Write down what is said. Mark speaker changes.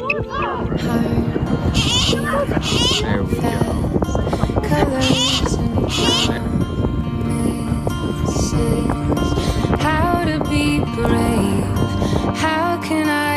Speaker 1: There we go.
Speaker 2: Colors and promises. How to be brave? How can I